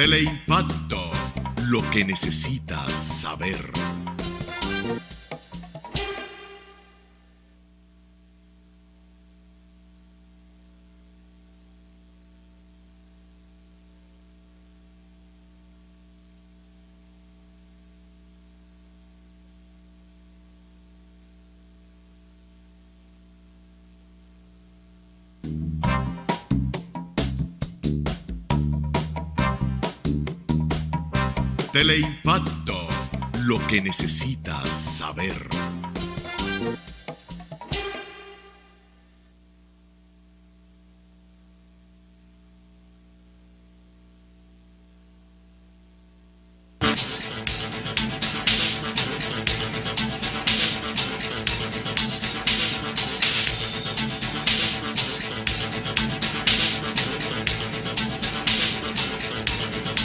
Teleimpacto, lo que necesitas saber. Teleimpacto, lo que necesitas saber.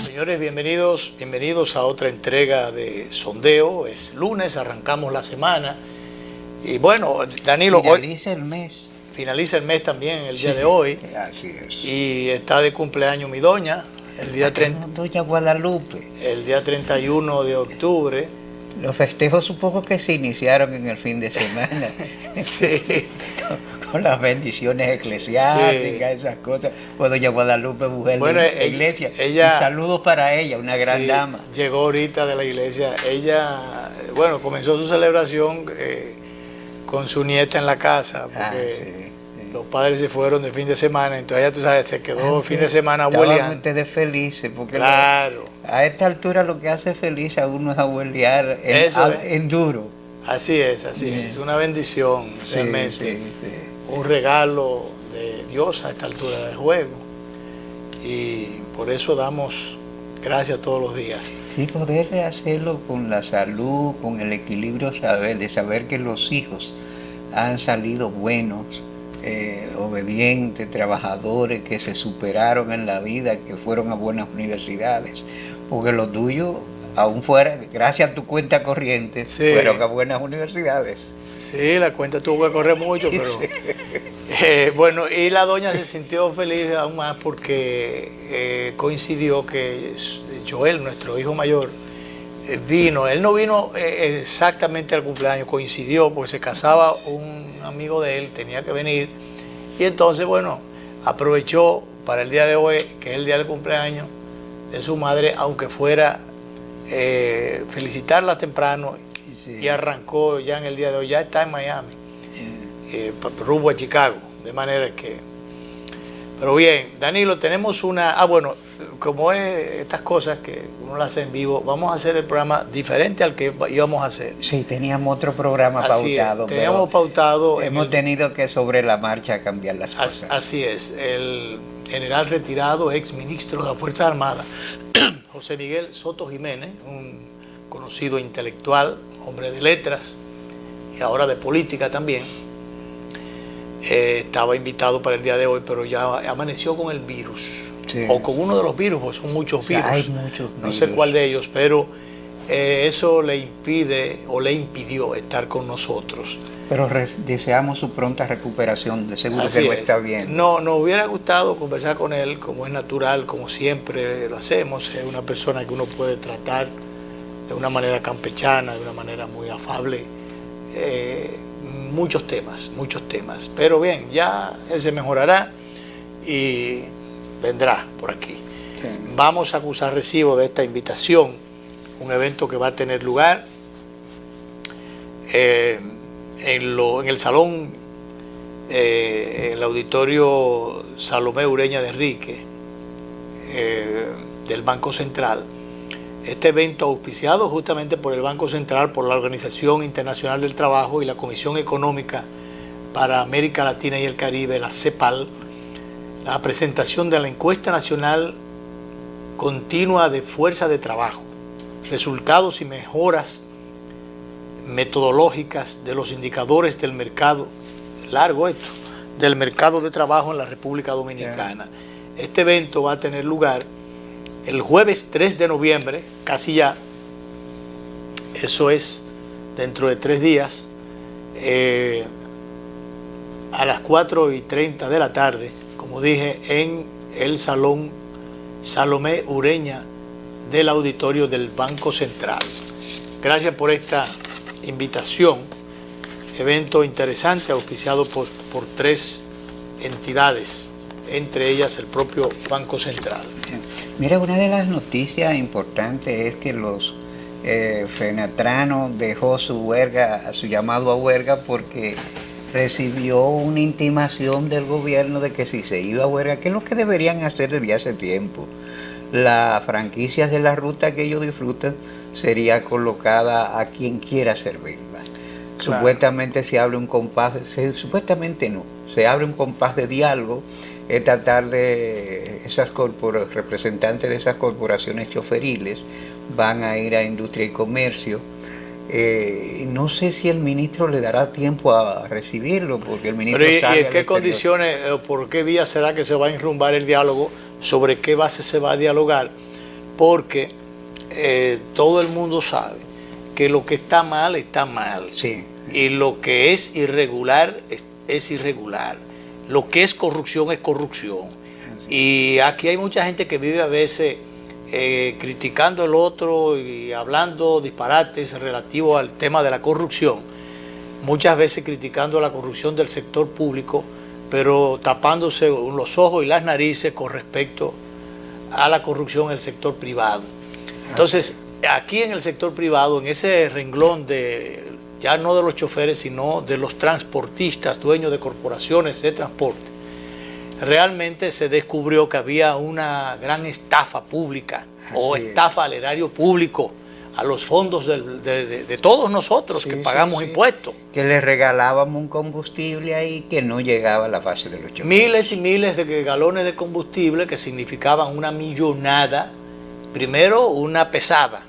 Señores, bienvenidos a otra entrega de Sondeo. Es lunes, arrancamos la semana. Y bueno, Danilo, finaliza el mes. Finaliza el mes también el día de hoy. Así es. Y está de cumpleaños mi doña, el día 30, Doña Guadalupe. el día 31 de octubre. Los festejos supongo que se iniciaron en el fin de semana. Sí. Con las bendiciones eclesiásticas, Sí. esas cosas. Pues Doña Guadalupe, mujer Bueno, de la iglesia. ella- Un saludo para ella, una gran Sí, dama. llegó ahorita de la iglesia. Ella, bueno, comenzó su celebración con su nieta en la casa, porque Sí. los padres se fueron de fin de semana, entonces ella, tú sabes, se quedó el fin de semana Estaban abueleando. ustedes felices, porque Claro, a esta altura lo que hace feliz a uno es abuelear Eso es. en duro. así es, una bendición, Sí, realmente, sí, sí. un regalo de Dios a esta altura del juego, y por eso damos gracias todos los días. Sí, poder hacerlo con la salud, con el equilibrio, de saber que los hijos han salido buenos, obedientes, trabajadores, que se superaron en la vida, que fueron a buenas universidades, porque lo tuyo, aún fuera, gracias a tu cuenta corriente, Sí. fueron a buenas universidades. Sí, la cuenta tuvo que correr mucho, pero bueno, y la doña se sintió feliz aún más porque coincidió que Joel, nuestro hijo mayor, vino. Él no vino exactamente al cumpleaños, coincidió porque se casaba un amigo de él, tenía que venir, y entonces, bueno, aprovechó para el día de hoy, que es el día del cumpleaños de su madre, aunque fuera felicitarla temprano. Sí. Y arrancó ya en el día de hoy, ya está en Miami, rumbo a Chicago, de manera que... Pero bien, Danilo, tenemos una... bueno, como es estas cosas que uno las hace en vivo, vamos a hacer el programa diferente al que íbamos a hacer. Sí, teníamos otro programa Así es, pautado, teníamos pero pautado... hemos tenido que sobre la marcha cambiar las cosas. Así es, el general retirado, ex ministro de las Fuerzas Armadas, José Miguel Soto Jiménez, un conocido intelectual, hombre de letras y ahora de política también, estaba invitado para el día de hoy, pero ya amaneció con el virus, Sí, o con uno de los virus, porque son muchos virus, hay muchos no sé virus. cuál de ellos, pero eso le impide o le impidió estar con nosotros. Pero deseamos su pronta recuperación, de seguro Así que lo es. está bien. No, nos hubiera gustado conversar con él, como es natural, como siempre lo hacemos. Es una persona que uno puede tratar de una manera campechana, de una manera muy afable. Muchos temas. Pero bien, ya él se mejorará y vendrá por aquí. Sí. Vamos a acusar recibo de esta invitación, un evento que va a tener lugar en el salón, en el auditorio Salomé Ureña de Enrique, del Banco Central. Este evento auspiciado justamente por el Banco Central, por la Organización Internacional del Trabajo y la Comisión Económica para América Latina y el Caribe, la CEPAL, la presentación de la encuesta nacional continua de fuerza de trabajo, resultados y mejoras metodológicas de los indicadores del mercado, largo esto, del mercado de trabajo en la República Dominicana. Este evento va a tener lugar el jueves 3 de noviembre, casi ya, eso es dentro de 3 días, a las 4:30 de la tarde, como dije, en el Salón Salomé Ureña del auditorio del Banco Central. Gracias por esta invitación, evento interesante auspiciado por 3 entidades, entre ellas el propio Banco Central. Mira, una de las noticias importantes es que los Fenatrano dejó su huelga, su llamado a huelga, porque recibió una intimación del gobierno de que si se iba a huelga, que es lo que deberían hacer desde hace tiempo, las franquicias de la ruta que ellos disfrutan sería colocada a quien quiera servirla. Claro. Supuestamente se abre un compás, supuestamente no, se abre un compás de diálogo, es tratar de esas representantes de esas corporaciones choferiles van a ir a Industria y Comercio. No sé si el ministro le dará tiempo a recibirlo, porque el ministro sale. ¿Y en qué condiciones, por qué vía será que se va a enrumbar el diálogo? ¿Sobre qué base se va a dialogar? Porque todo el mundo sabe que lo que está mal, sí. Y lo que es irregular, es irregular. Lo que es corrupción. Y aquí hay mucha gente que vive a veces criticando al otro y hablando disparates relativos al tema de la corrupción. Muchas veces criticando la corrupción del sector público, pero tapándose los ojos y las narices con respecto a la corrupción en el sector privado. Entonces, aquí en el sector privado, en ese renglón ya no de los choferes, sino de los transportistas, dueños de corporaciones de transporte, realmente se descubrió que había una gran estafa pública o estafa al erario público, a los fondos de todos nosotros que pagamos impuestos. Que les regalábamos un combustible ahí que no llegaba a la base de los choferes. Miles y miles de galones de combustible que significaban una millonada, primero una pesada,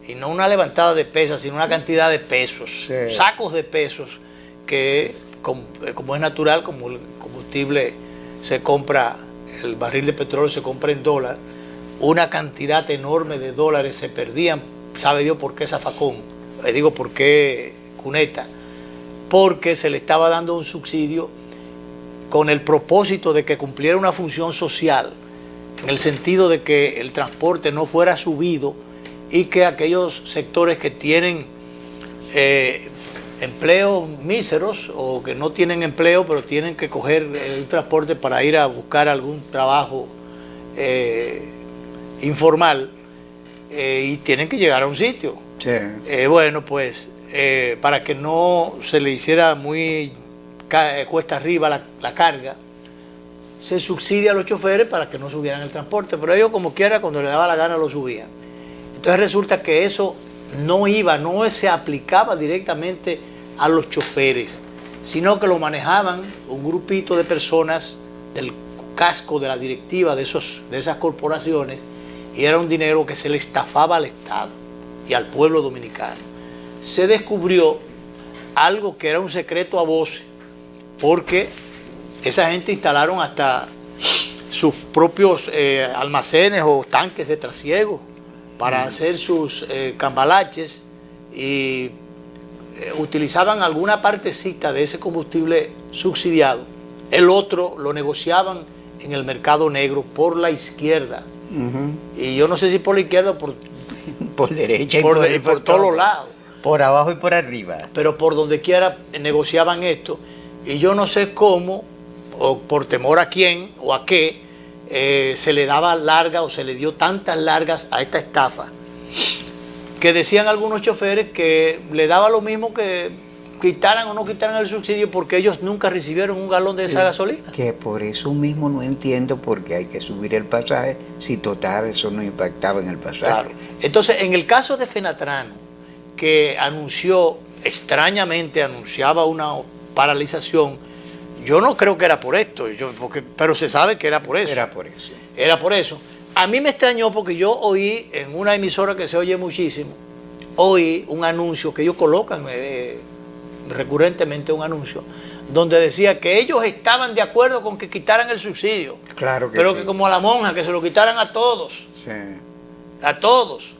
y no una levantada de pesas, sino una cantidad de pesos, sacos de pesos, que como es natural, como el combustible se compra, el barril de petróleo se compra en dólar, una cantidad enorme de dólares se perdían, sabe Dios por qué zafacón, digo por qué cuneta, porque se le estaba dando un subsidio con el propósito de que cumpliera una función social, en el sentido de que el transporte no fuera subido y que aquellos sectores que tienen empleos míseros o que no tienen empleo pero tienen que coger un transporte para ir a buscar algún trabajo informal y tienen que llegar a un sitio. Sí. Bueno, pues para que no se le hiciera muy cuesta arriba la carga, se subsidia a los choferes para que no subieran el transporte, pero ellos como quiera, cuando les daba la gana lo subían. Entonces resulta que eso no se aplicaba directamente a los choferes, sino que lo manejaban un grupito de personas del casco de la directiva de esas corporaciones, y era un dinero que se le estafaba al Estado y al pueblo dominicano. Se descubrió algo que era un secreto a voces, porque esa gente instalaron hasta sus propios almacenes o tanques de trasiego para hacer sus cambalaches, y utilizaban alguna partecita de ese combustible subsidiado. El otro lo negociaban en el mercado negro por la izquierda. Y yo no sé si por la izquierda o por derecha y por todos los lados. Por abajo y por arriba. Pero por donde quiera negociaban esto. Y yo no sé cómo, o por temor a quién o a qué, se le daba larga o se le dio tantas largas a esta estafa, que decían algunos choferes que le daba lo mismo que quitaran o no quitaran el subsidio, porque ellos nunca recibieron un galón de esa gasolina. Que por eso mismo no entiendo por qué hay que subir el pasaje, si total eso no impactaba en el pasaje. Claro. Entonces, en el caso de Fenatrano, que extrañamente anunciaba una paralización, yo no creo que era por esto, pero se sabe que era por eso. Era por eso. A mí me extrañó porque yo oí en una emisora que se oye muchísimo, oí un anuncio que ellos colocan recurrentemente, un anuncio donde decía que ellos estaban de acuerdo con que quitaran el subsidio. Claro que pero sí. Que como a la monja, que se lo quitaran a todos. Sí. A todos.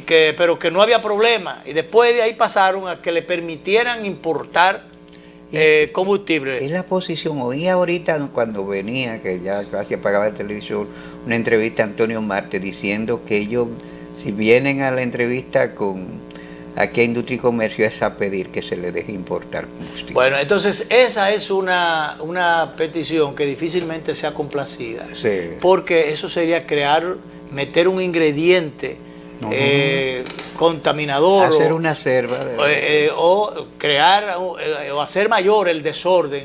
Pero que no había problema. Y después de ahí pasaron a que le permitieran importar combustible. Es la posición. Oí ahorita cuando venía, que ya casi apagaba el televisor, una entrevista a Antonio Marte diciendo que ellos, si vienen a la entrevista aquí a Industria y Comercio, es a pedir que se les deje importar combustible. Bueno, entonces esa es una petición que difícilmente sea complacida, Sí. porque eso sería meter un ingrediente contaminador, hacer una selva o crear o hacer mayor el desorden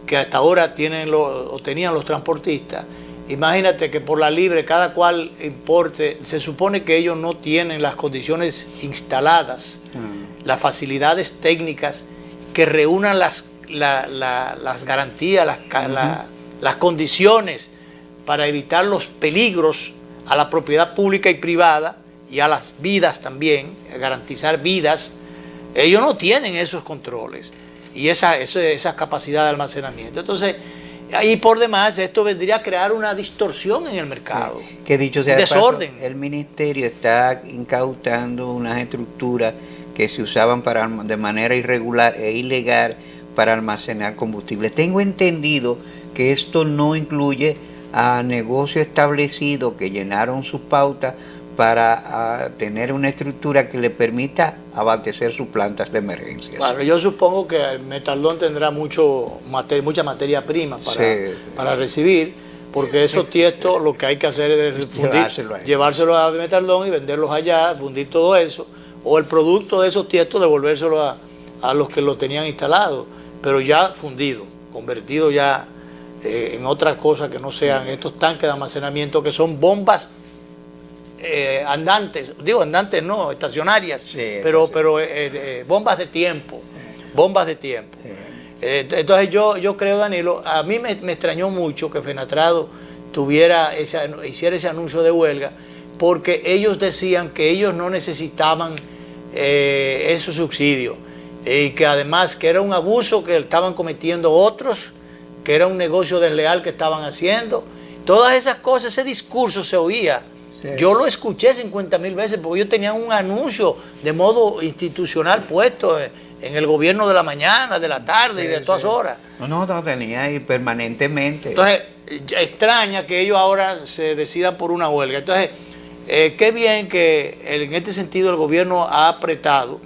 que hasta ahora tenían los transportistas. Imagínate que por la libre cada cual importe, se supone que ellos no tienen las condiciones instaladas, las facilidades técnicas que reúnan las garantías, las condiciones para evitar los peligros a la propiedad pública y privada y a las vidas también, garantizar vidas. Ellos no tienen esos controles y esa capacidad de almacenamiento. Entonces, y por demás, esto vendría a crear una distorsión en el mercado. Sí. Que dicho sea desorden. De paso, el ministerio está incautando unas estructuras que se usaban de manera irregular e ilegal para almacenar combustible. Tengo entendido que esto no incluye a negocios establecidos que llenaron sus pautas para tener una estructura que le permita abastecer sus plantas de emergencia. Claro, yo supongo que Metaldón tendrá mucha materia prima para recibir, porque esos tiestos lo que hay que hacer es llevárselo a Metaldón y venderlos allá, fundir todo eso, o el producto de esos tiestos devolvérselo a los que lo tenían instalado, pero ya fundido, convertido ya en otras cosas que no sean estos tanques de almacenamiento que son bombas andantes no, estacionarias, sí, pero bombas de tiempo, Entonces yo creo, Danilo, a mí me extrañó mucho que Fenatrado hiciera ese anuncio de huelga, porque ellos decían que ellos no necesitaban esos subsidios, y que además que era un abuso que estaban cometiendo otros, que era un negocio desleal que estaban haciendo. Todas esas cosas, ese discurso se oía. Sí. Yo lo escuché 50.000 veces porque yo tenía un anuncio de modo institucional puesto en el gobierno de la mañana, de la tarde, sí, y de todas horas. No, tenía ahí permanentemente. Entonces, extraña que ellos ahora se decidan por una huelga. Entonces, qué bien que en este sentido el gobierno ha apretado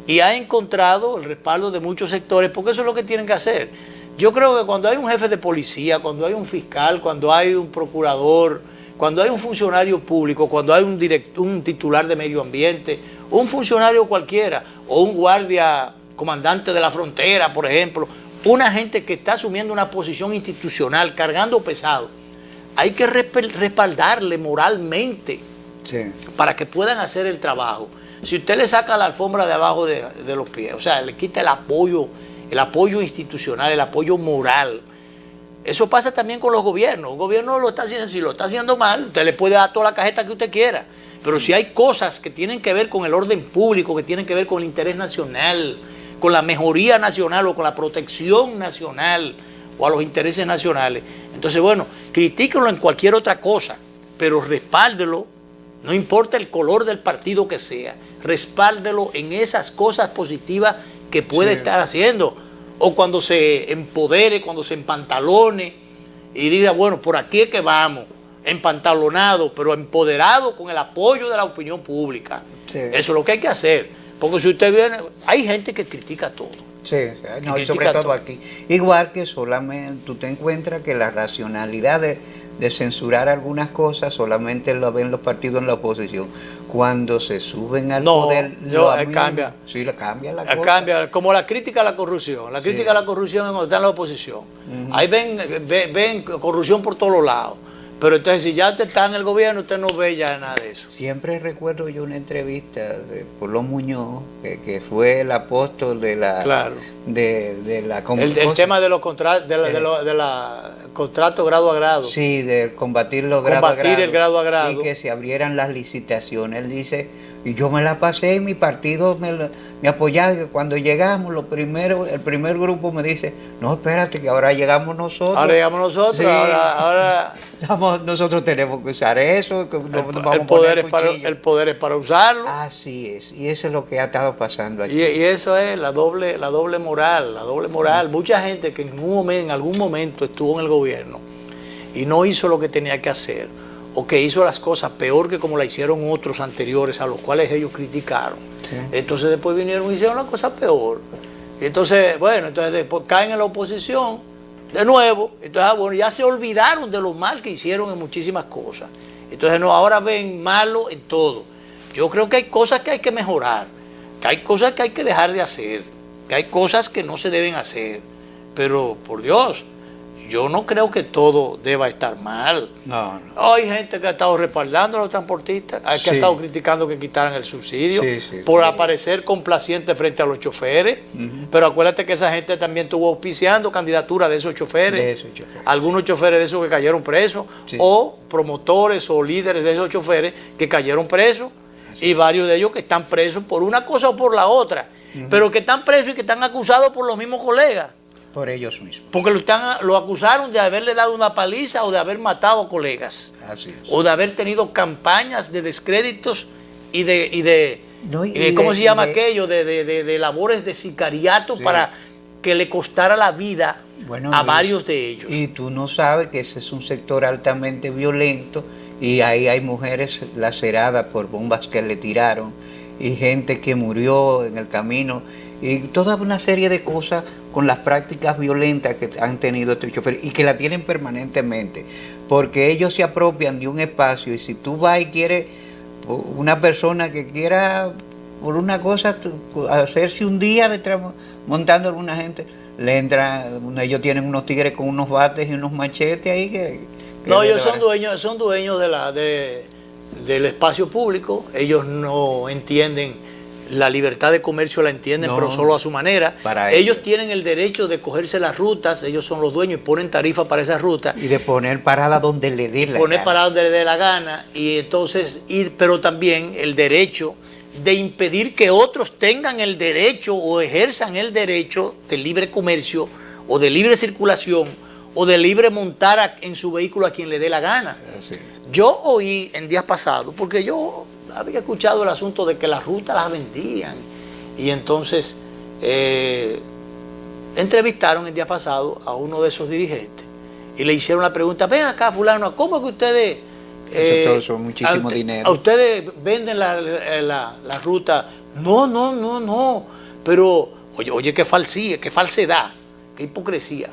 y ha encontrado el respaldo de muchos sectores, porque eso es lo que tienen que hacer. Yo creo que cuando hay un jefe de policía, cuando hay un fiscal, cuando hay un procurador, cuando hay un funcionario público, cuando hay un titular de medio ambiente, un funcionario cualquiera, o un guardia comandante de la frontera, por ejemplo, una gente que está asumiendo una posición institucional, cargando pesado, hay que respaldarle moralmente, sí, para que puedan hacer el trabajo. Si usted le saca la alfombra de abajo de los pies, o sea, le quita el apoyo institucional, el apoyo moral. Eso pasa también con los gobiernos. Un gobierno lo está haciendo, si lo está haciendo mal, usted le puede dar toda la cajeta que usted quiera. Pero si hay cosas que tienen que ver con el orden público, que tienen que ver con el interés nacional, con la mejoría nacional o con la protección nacional o a los intereses nacionales, entonces, bueno, critíquenlo en cualquier otra cosa, pero respáldelo, no importa el color del partido que sea, respáldelo en esas cosas positivas que puede estar haciendo. O cuando se empodere, cuando se empantalone y diga, bueno, por aquí es que vamos, empantalonado, pero empoderado con el apoyo de la opinión pública. Sí. Eso es lo que hay que hacer. Porque si usted viene, hay gente que critica todo. Sí, no, y sobre todo aquí. Igual que solamente tú te encuentras que la racionalidad de censurar algunas cosas solamente lo ven los partidos en la oposición. Cuando se suben al poder, cambia. Sí, cambia la cosa. Cambia, como la crítica a la corrupción. La crítica a la corrupción es cuando está en la oposición. Ahí ven corrupción por todos lados. Pero entonces, si ya usted está en el gobierno, usted no ve ya nada de eso. Siempre recuerdo yo una entrevista de Polo Muñoz, que fue el apóstol de la... Claro. El tema de los contratos, de la contrato grado a grado. Sí, de combatir los grados a grado. Combatir el grado a grado. Y que se abrieran las licitaciones. Él dice, y yo me la pasé y mi partido me apoyaba. Cuando llegamos, el primer grupo me dice, no, espérate, que ahora llegamos nosotros. Ahora llegamos nosotros, sí. ahora nosotros tenemos que usar eso. El poder es para usarlo. Así es, y eso es lo que ha estado pasando aquí. Y eso es la doble moral. Mucha gente que en algún momento estuvo en el gobierno y no hizo lo que tenía que hacer, o que hizo las cosas peor que como la hicieron otros anteriores a los cuales ellos criticaron. Sí. Entonces después vinieron y hicieron la cosa peor. Entonces, bueno, después caen en la oposición de nuevo. Entonces, ya se olvidaron de lo mal que hicieron en muchísimas cosas. Entonces, ahora ven malo en todo. Yo creo que hay cosas que hay que mejorar, que hay cosas que hay que dejar de hacer, que hay cosas que no se deben hacer. Pero, por Dios, yo no creo que todo deba estar mal. No. Hay gente que ha estado respaldando a los transportistas, hay que ha estado criticando que quitaran el subsidio por aparecer complaciente frente a los choferes. Pero acuérdate que esa gente también estuvo auspiciando candidaturas de esos choferes. Algunos choferes de esos que cayeron presos, o promotores o líderes de esos choferes que cayeron presos, y varios de ellos que están presos por una cosa o por la otra, pero que están presos y que están acusados por los mismos colegas. Por ellos mismos. Porque lo acusaron de haberle dado una paliza o de haber matado a colegas. Así es. O de haber tenido campañas de descréditos ¿cómo se llama aquello? De labores de sicariato para que le costara la vida a varios de ellos. Y tú no sabes que ese es un sector altamente violento, y ahí hay mujeres laceradas por bombas que le tiraron, y gente que murió en el camino, y toda una serie de cosas con las prácticas violentas que han tenido estos choferes y que la tienen permanentemente, porque ellos se apropian de un espacio, y si tú vas y quieres, una persona que quiera por una cosa hacerse un día montando a alguna gente, le entra, ellos tienen unos tigres con unos bates y unos machetes ahí que no, ellos son dueños del espacio público. Ellos no entienden la libertad de comercio, la entienden, pero solo a su manera. Ellos tienen el derecho de cogerse las rutas, ellos son los dueños y ponen tarifa para esas rutas. Y de poner parada donde le dé la gana. Poner parada donde le dé la gana, y entonces, pero también el derecho de impedir que otros tengan el derecho o ejerzan el derecho de libre comercio o de libre circulación o de libre montar en su vehículo a quien le dé la gana. Sí. Yo oí en días pasados, porque yo había escuchado el asunto de que las rutas las vendían, y entonces entrevistaron el día pasado a uno de esos dirigentes y le hicieron la pregunta: ven acá, fulano, ¿cómo que ustedes eso todo son muchísimo dinero? ¿A ustedes venden la ruta? No, pero oye, qué falsedad, qué hipocresía.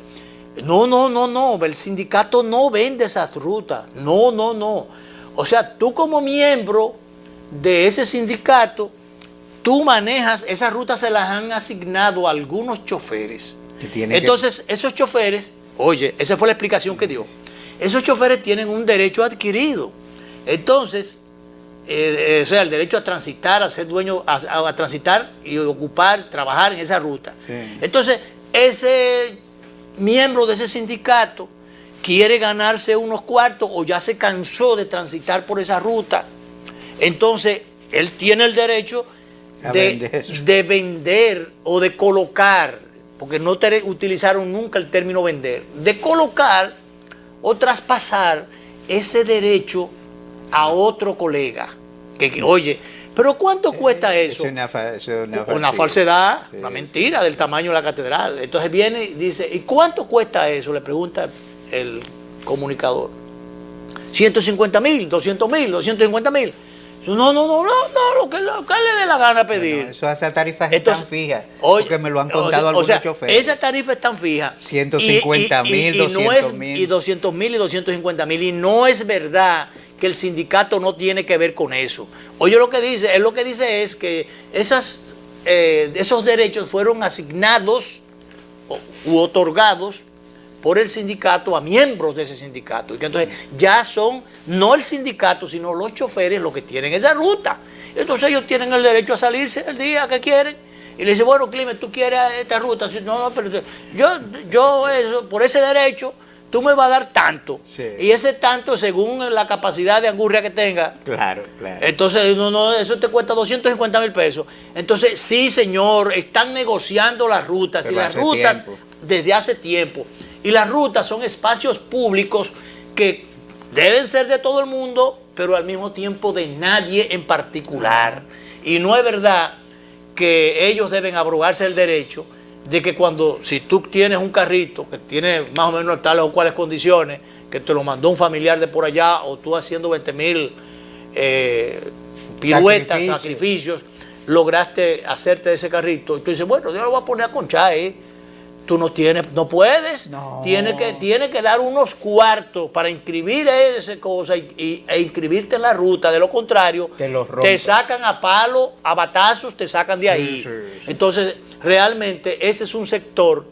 No, el sindicato no vende esas rutas, no. O sea, tú como miembro de ese sindicato, tú manejas, esas rutas se las han asignado a algunos choferes. Entonces, esos choferes, oye, esa fue la explicación que dio, esos choferes tienen un derecho adquirido. Entonces, o sea, el derecho a transitar, a ser dueño, a transitar y ocupar, trabajar en esa ruta. Sí. Entonces, ese miembro de ese sindicato quiere ganarse unos cuartos o ya se cansó de transitar por esa ruta. Entonces, él tiene el derecho de vender o de colocar, porque no utilizaron nunca el término vender, de colocar o traspasar ese derecho a otro colega. Oye, pero ¿cuánto cuesta eso? Es una falsedad, una mentira del tamaño de la catedral. Entonces viene y dice: ¿y cuánto cuesta eso? Le pregunta el comunicador. 150,000, 200,000, 250,000. No, lo que le dé la gana pedir. Bueno, esas tarifas están fijas, porque me lo han contado algunos choferes. Esas tarifas están fijas. 150,000, 200,000. Y 200,000 y 250,000. Y no es verdad que el sindicato no tiene que ver con eso. Oye, lo que dice es que esos derechos fueron asignados u otorgados por el sindicato a miembros de ese sindicato, y que entonces ya son no el sindicato sino los choferes los que tienen esa ruta. Entonces ellos tienen el derecho a salirse el día que quieren, y le dice: bueno, Climent, ¿tú quieres esta ruta? No, pero yo eso, por ese derecho tú me vas a dar tanto. Sí. Y ese tanto según la capacidad de angurria que tenga. Claro. Entonces, eso te cuesta 250,000 pesos. Entonces, sí, señor, están negociando las rutas. Pero y las rutas desde hace tiempo. Y las rutas son espacios públicos que deben ser de todo el mundo, pero al mismo tiempo de nadie en particular. Y no es verdad que ellos deben abrogarse el derecho de que si tú tienes un carrito que tiene más o menos tales o cuales condiciones, que te lo mandó un familiar de por allá, o tú haciendo 20,000 piruetas, sacrificios, lograste hacerte ese carrito, y tú dices, bueno, yo lo voy a poner a conchar ahí. Tú no puedes, no. Tiene que dar unos cuartos para inscribir esa cosa e inscribirte en la ruta. De lo contrario, te sacan a palo, a batazos, te sacan de ahí. Sí. Entonces, realmente ese es un sector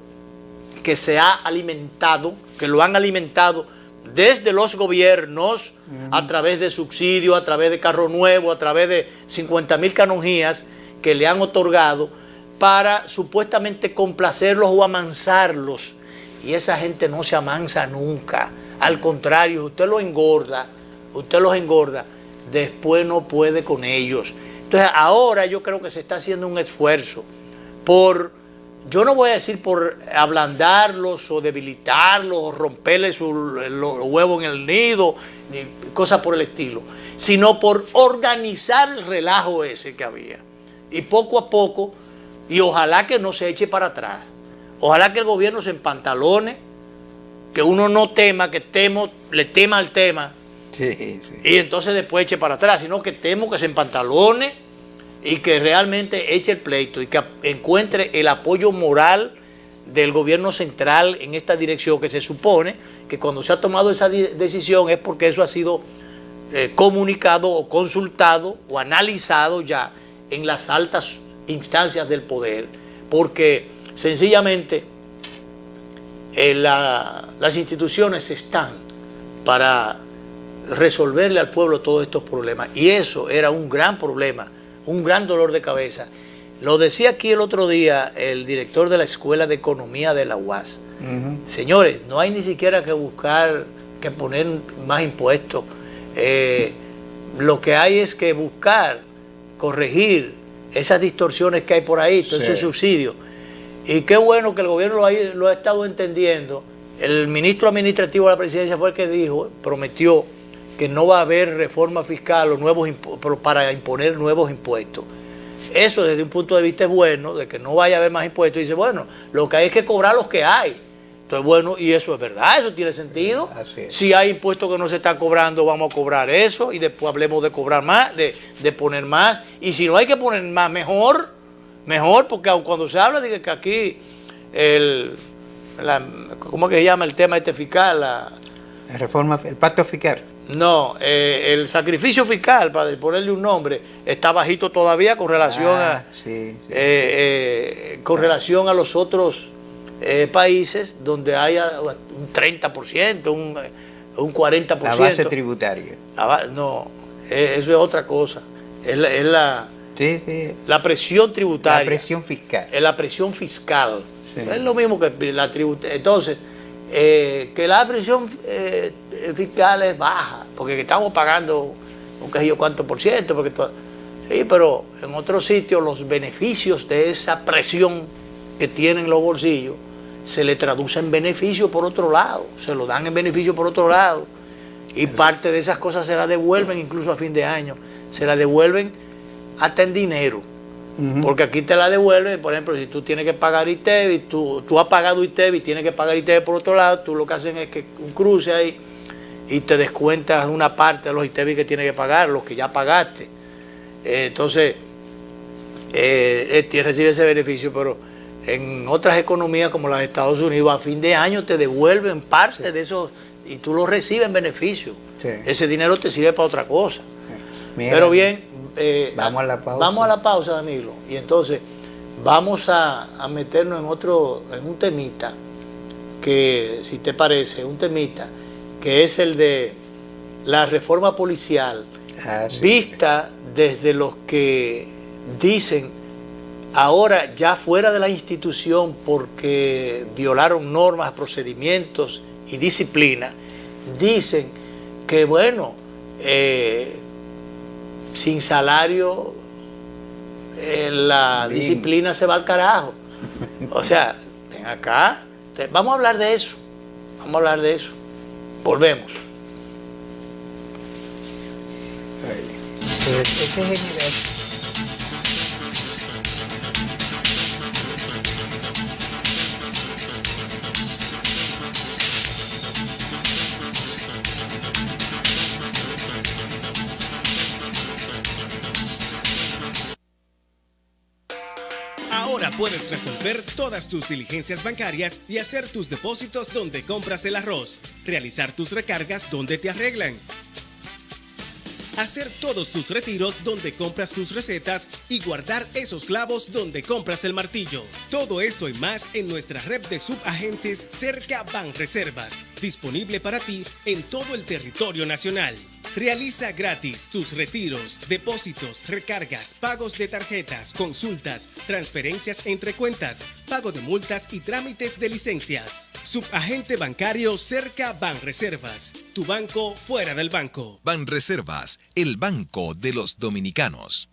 que se ha alimentado, que lo han alimentado desde los gobiernos, a través de subsidios, a través de carro nuevo, a través de 50,000 canonjías que le han otorgado para supuestamente complacerlos o amansarlos. Y esa gente no se amansa nunca. Al contrario, usted los engorda, después no puede con ellos. Entonces ahora yo creo que se está haciendo un esfuerzo yo no voy a decir por ablandarlos o debilitarlos o romperles los huevos en el nido, ni cosas por el estilo, sino por organizar el relajo ese que había. Y poco a poco, y ojalá que no se eche para atrás, ojalá que el gobierno se empantalone, que uno no tema, le tema al tema, sí. Y entonces después eche para atrás, sino que temo que se empantalone y que realmente eche el pleito y que encuentre el apoyo moral del gobierno central en esta dirección, que se supone que cuando se ha tomado esa decisión es porque eso ha sido comunicado o consultado o analizado ya en las altas instancias del poder, porque sencillamente las instituciones están para resolverle al pueblo todos estos problemas, y eso era un gran problema, un gran dolor de cabeza. Lo decía aquí el otro día el director de la Escuela de Economía de la UAS. Señores, no hay ni siquiera que poner más impuestos. Lo que hay es que buscar, corregir esas distorsiones que hay por ahí, todos esos subsidios. Y qué bueno que el gobierno lo ha estado entendiendo. El ministro administrativo de la presidencia fue el que prometió que no va a haber reforma fiscal o para imponer nuevos impuestos. Eso desde un punto de vista es bueno, de que no vaya a haber más impuestos. Y dice, bueno, lo que hay es que cobrar los que hay. Entonces, bueno, y eso es verdad, eso tiene sentido. Si hay impuestos que no se están cobrando, vamos a cobrar eso y después hablemos de cobrar más, de poner más. Y si no hay que poner más, mejor, porque aun cuando se habla de que aquí ¿cómo que se llama el tema fiscal? La reforma, el pacto fiscal. No, el sacrificio fiscal, para ponerle un nombre, está bajito todavía con relación con relación a los otros países donde haya un 30%, un 40%. La base tributaria. No, eso es otra cosa. Es la presión tributaria. La presión fiscal. Es la presión fiscal. Sí. Es lo mismo que la tributaria. Entonces, que la presión fiscal es baja, porque estamos pagando un qué sé yo cuánto por ciento, sí, pero en otros sitios los beneficios de esa presión que tienen los bolsillos se le traduce en beneficio por otro lado, se lo dan en beneficio por otro lado, y parte de esas cosas se la devuelven incluso a fin de año, se la devuelven hasta en dinero. Porque aquí te la devuelven, por ejemplo, si tú tienes que pagar ITEVI, tú has pagado ITEVI y tienes que pagar ITEVI por otro lado, tú lo que hacen es que un cruce ahí y te descuentas una parte de los ITEVI que tienes que pagar, los que ya pagaste. Entonces, recibes ese beneficio, pero en otras economías como las de Estados Unidos, a fin de año te devuelven parte de eso y tú lo recibes en beneficio. Sí. Ese dinero te sirve para otra cosa. Mira, pero bien, vamos a la pausa. Vamos a la pausa, Danilo. Y entonces vamos a meternos en un temita que, si te parece, que es el de la reforma policial, vista desde los que dicen ahora ya fuera de la institución porque violaron normas, procedimientos y disciplina, dicen que bueno, sin salario la disciplina se va al carajo. O sea, ven acá, vamos a hablar de eso. Volvemos. Pues ese general. Ahora puedes resolver todas tus diligencias bancarias y hacer tus depósitos donde compras el arroz, realizar tus recargas donde te arreglan, hacer todos tus retiros donde compras tus recetas y guardar esos clavos donde compras el martillo. Todo esto y más en nuestra red de subagentes Cerca Banreservas, disponible para ti en todo el territorio nacional. Realiza gratis tus retiros, depósitos, recargas, pagos de tarjetas, consultas, transferencias entre cuentas, pago de multas y trámites de licencias. Subagente bancario Cerca Banreservas, tu banco fuera del banco. Banreservas, el banco de los dominicanos.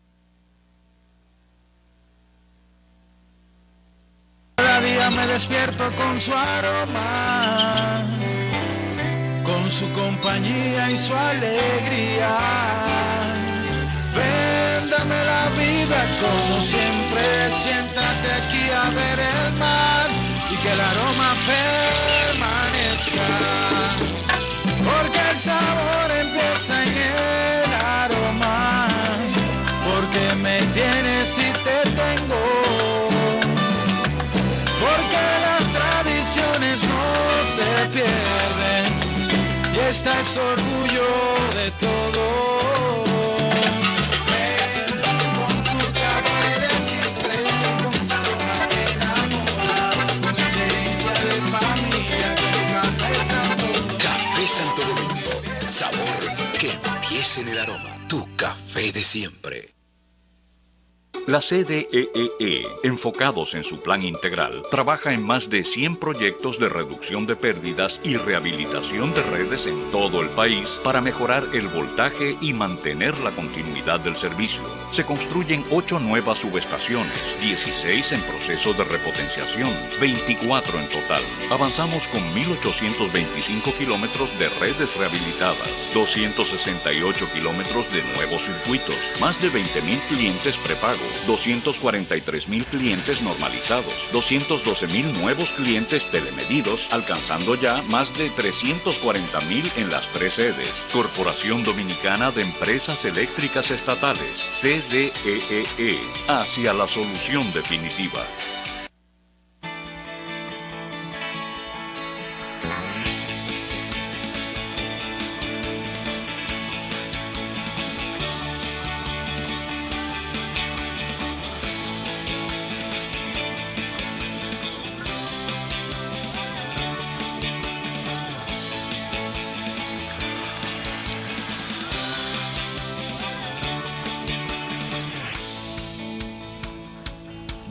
Cada día me despierto con su aroma, con su compañía y su alegría. Ven, dame la vida como siempre, siéntate aquí a ver el mar y que el aroma permanezca, porque el sabor empieza en el aroma, porque me tienes y te tengo, porque las tradiciones no se pierden. Y esta es orgullo de todos. Ven con tu café de siempre, con esa aroma que enamora, con esencia de familia, con Café Santo Domingo. Café Santo Domingo, sabor que empieza en el aroma. Tu café de siempre. La CDEE, enfocados en su plan integral, trabaja en más de 100 proyectos de reducción de pérdidas y rehabilitación de redes en todo el país para mejorar el voltaje y mantener la continuidad del servicio. Se construyen 8 nuevas subestaciones, 16 en proceso de repotenciación, 24 en total. Avanzamos con 1.825 kilómetros de redes rehabilitadas, 268 kilómetros de nuevos circuitos, más de 20.000 clientes prepago, 243.000 clientes normalizados, 212.000 nuevos clientes telemedidos, alcanzando ya más de 340.000 en las 3 sedes. Corporación Dominicana de Empresas Eléctricas Estatales, CDEE, hacia la solución definitiva.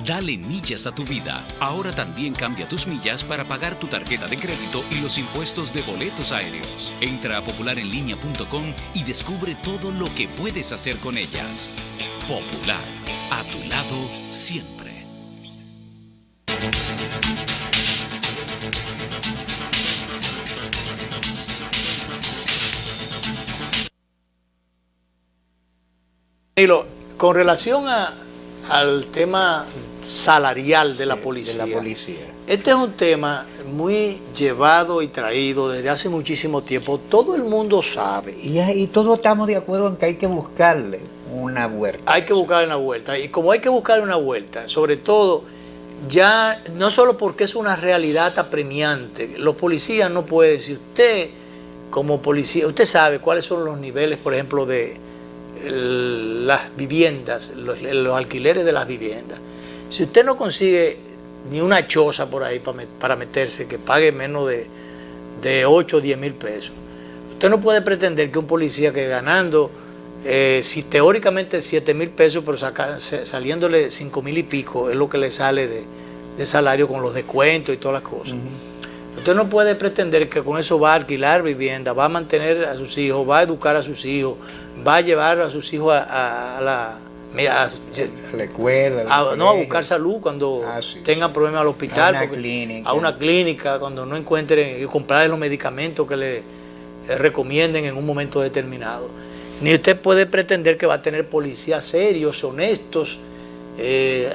Dale millas a tu vida. Ahora también cambia tus millas para pagar tu tarjeta de crédito y los impuestos de boletos aéreos. Entra a popularenlinea.com y descubre todo lo que puedes hacer con ellas. Popular, a tu lado siempre. Danilo, con relación al tema salarial de la policía. De la policía. Este es un tema muy llevado y traído desde hace muchísimo tiempo. Todo el mundo sabe. Y todos estamos de acuerdo en que hay que buscarle una vuelta. Hay que buscarle una vuelta. Y como hay que buscarle una vuelta, sobre todo, ya no solo porque es una realidad apremiante, los policías no pueden, si usted como policía, usted sabe cuáles son los niveles, por ejemplo, de las viviendas, los alquileres de las viviendas. Si usted no consigue ni una choza por ahí para meterse, que pague menos de 8 o 10 mil pesos, usted no puede pretender que un policía que ganando, si teóricamente 7 mil pesos, pero saliéndole 5 mil y pico, es lo que le sale de salario con los descuentos y todas las cosas. Usted no puede pretender que con eso va a alquilar vivienda, va a mantener a sus hijos, va a educar a sus hijos, va a llevar a sus hijos a la escuela, a buscar salud cuando tengan problemas al hospital, a una clínica, cuando no encuentren, y comprarle los medicamentos que le recomienden en un momento determinado. ni usted puede pretender que va a tener policías serios, honestos,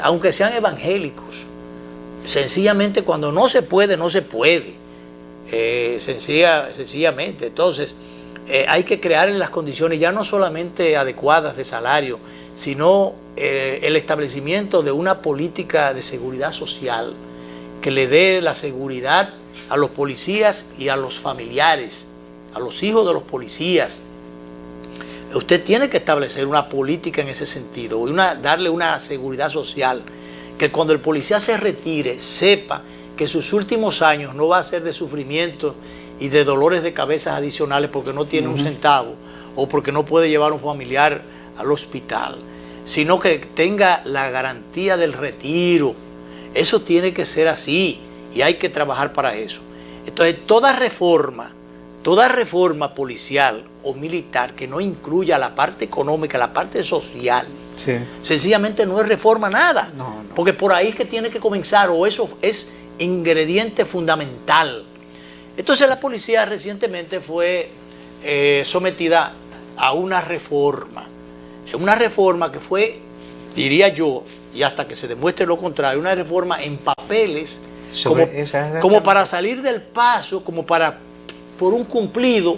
aunque sean evangélicos. Sencillamente cuando no se puede, no se puede. Sencillamente. Entonces, hay que crear en las condiciones ya no solamente adecuadas de salario, sino el establecimiento de una política de seguridad social que le dé la seguridad a los policías y a los familiares, a los hijos de los policías. Usted tiene que establecer una política en ese sentido, darle una seguridad social, que cuando el policía se retire sepa que sus últimos años no va a ser de sufrimiento y de dolores de cabeza adicionales porque no tiene un centavo o porque no puede llevar a un familiar al hospital, sino que tenga la garantía del retiro. Eso tiene que ser así y hay que trabajar para eso. Entonces, toda reforma policial o militar que no incluya la parte económica, la parte social, Sí. sencillamente no es reforma nada. No. Porque por ahí es que tiene que comenzar, o eso es ingrediente fundamental. Entonces la policía recientemente fue sometida a una reforma que fue, diría yo, y hasta que se demuestre lo contrario, una reforma en papeles, como para salir del paso, por un cumplido,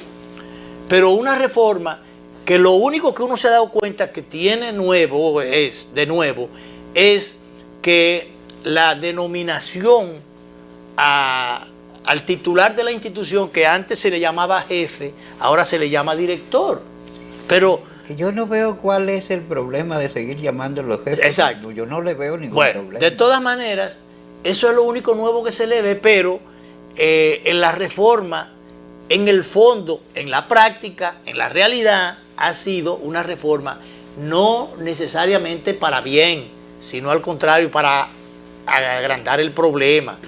pero una reforma que lo único que uno se ha dado cuenta que tiene es que la denominación al titular de la institución, que antes se le llamaba jefe, ahora se le llama director. Pero yo no veo cuál es el problema de seguir llamándolo jefe. Exacto. Yo no le veo ningún problema. De todas maneras, eso es lo único nuevo que se le ve, pero en la reforma, en el fondo, en la práctica, en la realidad, ha sido una reforma no necesariamente para bien, sino al contrario, para agrandar el problema.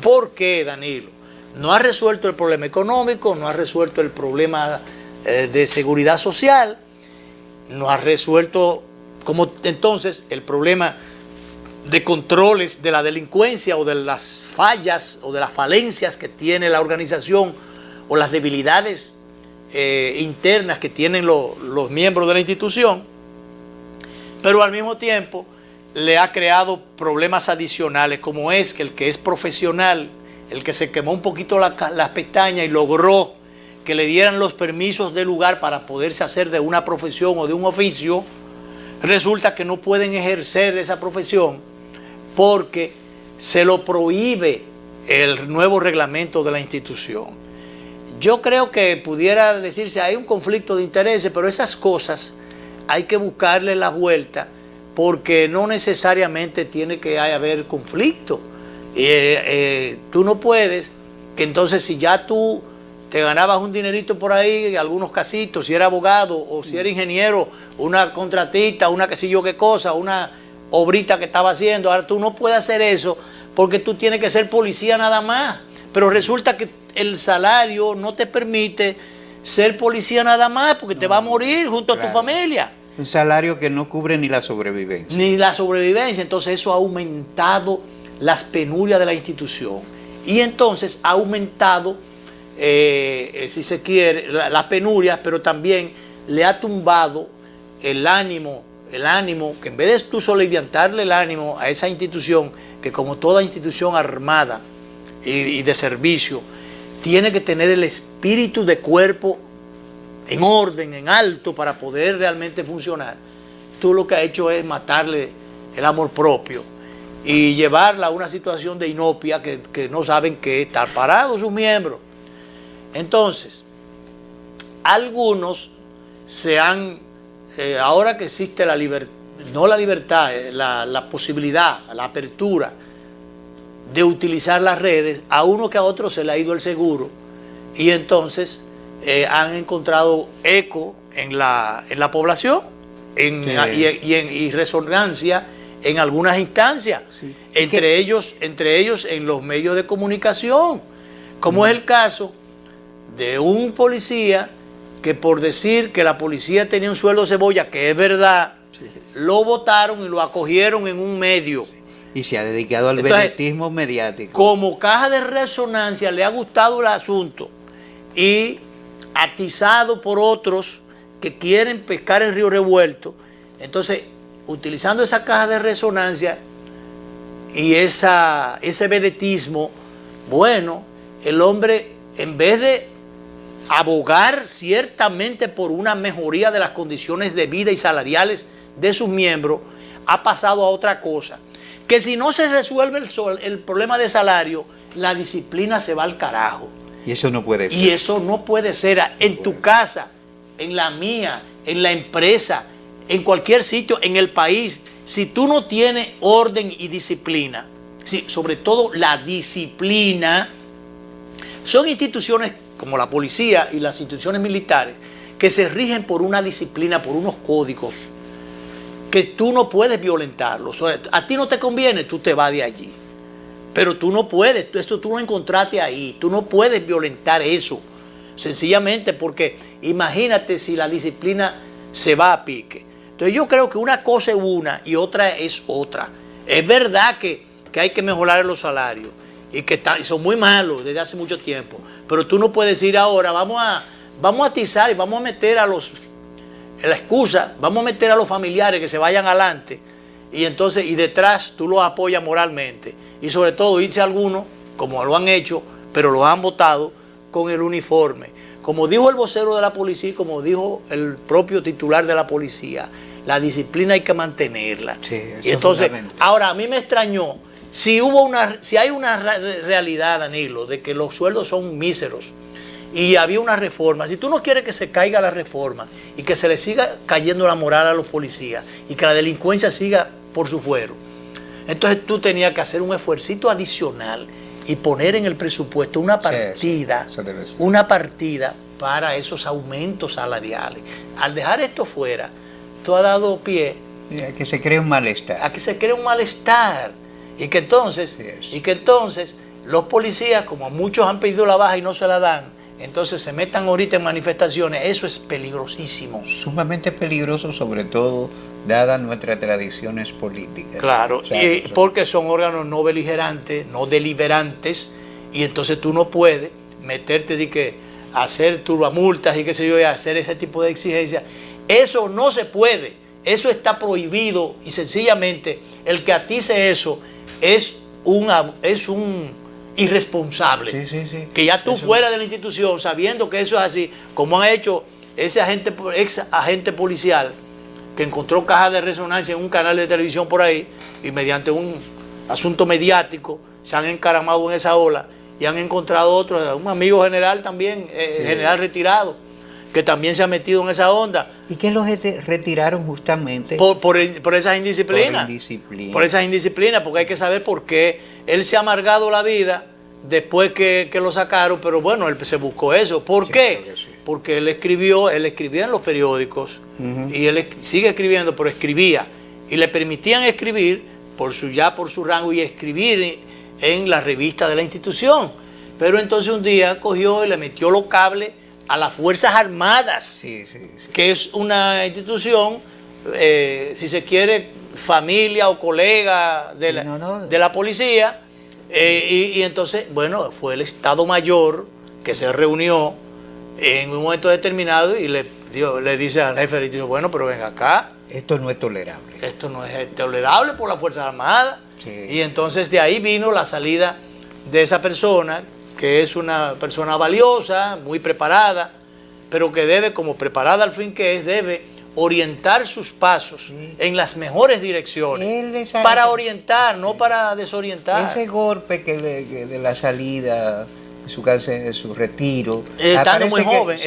¿Por qué, Danilo? No ha resuelto el problema económico, no ha resuelto el problema de seguridad social, no ha resuelto entonces el problema de controles de la delincuencia o de las fallas o de las falencias que tiene la organización o las debilidades internas que tienen los miembros de la institución, pero al mismo tiempo le ha creado problemas adicionales, como es que el que es profesional, el que se quemó un poquito las pestañas y logró que le dieran los permisos de lugar para poderse hacer de una profesión o de un oficio, resulta que no pueden ejercer esa profesión porque se lo prohíbe el nuevo reglamento de la institución. Yo creo que pudiera decirse hay un conflicto de intereses, pero esas cosas hay que buscarle la vuelta porque no necesariamente tiene que haber conflicto. Tú no puedes, que entonces si ya tú te ganabas un dinerito por ahí, algunos casitos, si era abogado o si era ingeniero, una contratista, una qué sé yo qué cosa, una obrita que estaba haciendo, ahora tú no puedes hacer eso porque tú tienes que ser policía nada más, pero resulta que el salario no te permite ser policía nada más porque te va a morir junto a tu familia. Un salario que no cubre ni la sobrevivencia. Ni la sobrevivencia. Entonces eso ha aumentado las penurias de la institución. Y entonces ha aumentado, si se quiere, las penurias, pero también le ha tumbado el ánimo, que en vez de tú soliviantarle el ánimo a esa institución, que como toda institución armada y de servicio, tiene que tener el espíritu de cuerpo en orden, en alto, para poder realmente funcionar. Tú lo que has hecho es matarle el amor propio y llevarla a una situación de inopia que no saben qué, estar parados sus miembros. Entonces, algunos se han, ahora que existe la libertad, no la libertad, la posibilidad, la apertura de utilizar las redes, a uno que a otro se le ha ido el seguro y entonces han encontrado eco en la población y resonancia en algunas instancias, sí. entre ellos en los medios de comunicación, como es el caso de un policía que por decir que la policía tenía un sueldo cebolla, que es verdad, sí. Lo votaron y lo acogieron en un medio. Sí. Y se ha dedicado al vedetismo mediático. Como caja de resonancia le ha gustado el asunto y atizado por otros que quieren pescar en río revuelto. Entonces, utilizando esa caja de resonancia y ese vedetismo, bueno, el hombre, en vez de abogar ciertamente por una mejoría de las condiciones de vida y salariales de sus miembros, ha pasado a otra cosa. Que si no se resuelve el problema de salario, la disciplina se va al carajo. Y eso no puede ser. Y eso no puede ser en tu casa, en la mía, en la empresa, en cualquier sitio, en el país. Si tú no tienes orden y disciplina, sobre todo la disciplina, son instituciones como la policía y las instituciones militares que se rigen por una disciplina, por unos códigos que tú no puedes violentarlos. O sea, a ti no te conviene, tú te vas de allí. Pero tú no puedes, esto tú lo encontraste ahí, tú no puedes violentar eso. Sencillamente porque imagínate si la disciplina se va a pique. Entonces yo creo que una cosa es una y otra es otra. Es verdad que hay que mejorar los salarios y que son muy malos desde hace mucho tiempo. Pero tú no puedes decir ahora, vamos a atizar y vamos a meter la excusa, vamos a meter a los familiares que se vayan adelante y detrás tú los apoyas moralmente. Y sobre todo irse a algunos, como lo han hecho, pero lo han votado con el uniforme. Como dijo el vocero de la policía, como dijo el propio titular de la policía, la disciplina hay que mantenerla. Sí, y entonces, ahora a mí me extrañó, si hay una realidad, Danilo, de que los sueldos son míseros y había una reforma, si tú no quieres que se caiga la reforma y que se le siga cayendo la moral a los policías y que la delincuencia siga por su fuero, entonces tú tenías que hacer un esfuercito adicional y poner en el presupuesto una partida, una partida para esos aumentos salariales. Al dejar esto fuera, tú has dado pie a que se cree un malestar. A que se cree un malestar. Y que entonces los policías, como muchos han pedido la baja y no se la dan, entonces se metan ahorita en manifestaciones. Eso es peligrosísimo. Sumamente peligroso, sobre todo dadas nuestras tradiciones políticas. Claro, porque son órganos no beligerantes, no deliberantes, y entonces tú no puedes meterte de que hacer turbamultas y qué sé yo, y hacer ese tipo de exigencias. Eso no se puede, eso está prohibido, y sencillamente el que atice eso es un irresponsable. Sí. Que ya tú fuera de la institución, sabiendo que eso es así, como ha hecho ese ex agente policial que encontró cajas de resonancia en un canal de televisión por ahí y mediante un asunto mediático se han encaramado en esa ola y han encontrado otro, un amigo general también, general retirado, que también se ha metido en esa onda. ¿Y que los retiraron justamente? Por esas indisciplinas. Por esas indisciplinas, porque hay que saber por qué él se ha amargado la vida después que lo sacaron, pero bueno, él se buscó eso. ¿Por qué? Porque él escribía en los periódicos y él sigue escribiendo, pero escribía. Y le permitían escribir por su rango y escribir en la revista de la institución. Pero entonces un día cogió y le metió los cables a las Fuerzas Armadas, que es una institución, si se quiere, familia o colega de la policía. Y entonces, bueno, fue el Estado Mayor que se reunió en un momento determinado y le dice al jefe de la institución, bueno, pero ven acá. Esto no es tolerable. Esto no es tolerable por las Fuerzas Armadas. Y entonces de ahí vino la salida de esa persona, que es una persona valiosa, muy preparada, pero que debe, como preparada al fin que es, debe orientar sus pasos en las mejores direcciones. Para orientar, no para desorientar. Ese golpe de la salida, su retiro, estando muy joven,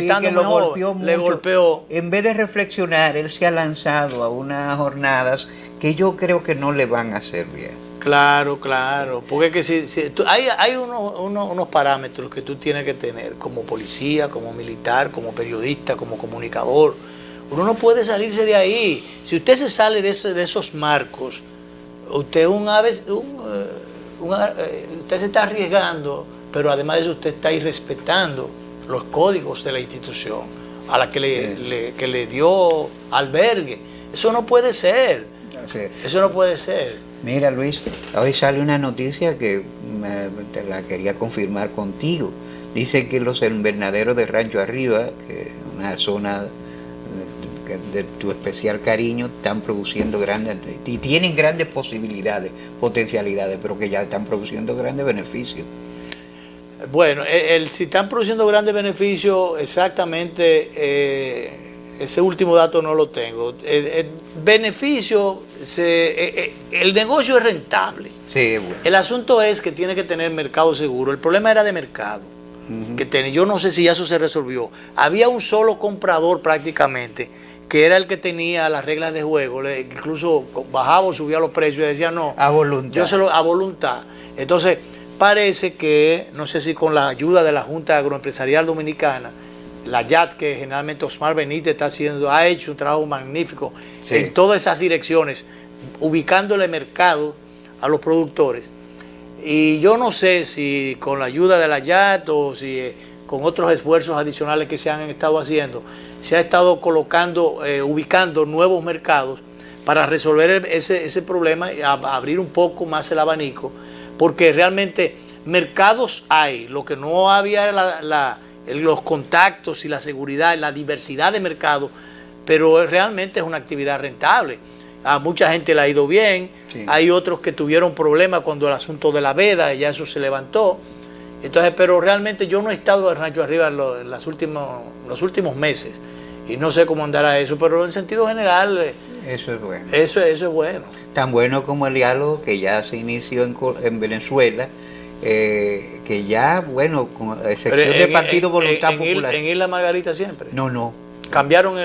le golpeó. En vez de reflexionar, él se ha lanzado a unas jornadas que yo creo que no le van a hacer bien. Claro, porque que hay unos parámetros que tú tienes que tener como policía, como militar, como periodista, como comunicador. Uno no puede salirse de ahí. Si usted se sale de esos marcos, usted usted se está arriesgando, pero además de eso usted está irrespetando los códigos de la institución a la que le dio albergue. Eso no puede ser. Eso no puede ser. Mira, Luis, hoy sale una noticia que te la quería confirmar contigo. Dice que los invernaderos de Rancho Arriba, que es una zona de tu especial cariño, están produciendo grandes, y tienen grandes posibilidades, potencialidades, pero que ya están produciendo grandes beneficios. Bueno, si están produciendo grandes beneficios, exactamente, ese último dato no lo tengo. El beneficio, el negocio es rentable. Sí, bueno. El asunto es que tiene que tener mercado seguro. El problema era de mercado. Yo no sé si ya eso se resolvió. Había un solo comprador prácticamente, que era el que tenía las reglas de juego. Incluso bajaba o subía los precios y decía no. A voluntad. A voluntad. Entonces, parece que, no sé si con la ayuda de la Junta Agroempresarial Dominicana, la YAT, que generalmente Osmar Benítez ha hecho un trabajo magnífico en todas esas direcciones, ubicándole mercado a los productores. Y yo no sé si con la ayuda de la YAT o si con otros esfuerzos adicionales que se han estado haciendo, se ha estado ubicando nuevos mercados para resolver ese problema y abrir un poco más el abanico, porque realmente mercados hay, lo que no había era los contactos y la seguridad, la diversidad de mercados, pero realmente es una actividad rentable. A mucha gente le ha ido bien, hay otros que tuvieron problemas cuando el asunto de la veda, ya eso se levantó. Entonces, pero realmente yo no he estado en Rancho Arriba en los últimos meses y no sé cómo andará eso, pero en sentido general eso es bueno. Eso es bueno. Tan bueno como el diálogo que ya se inició en Venezuela, que ya, bueno, con excepción del Partido Voluntad Popular. ¿En Isla Margarita siempre? No. Cambiaron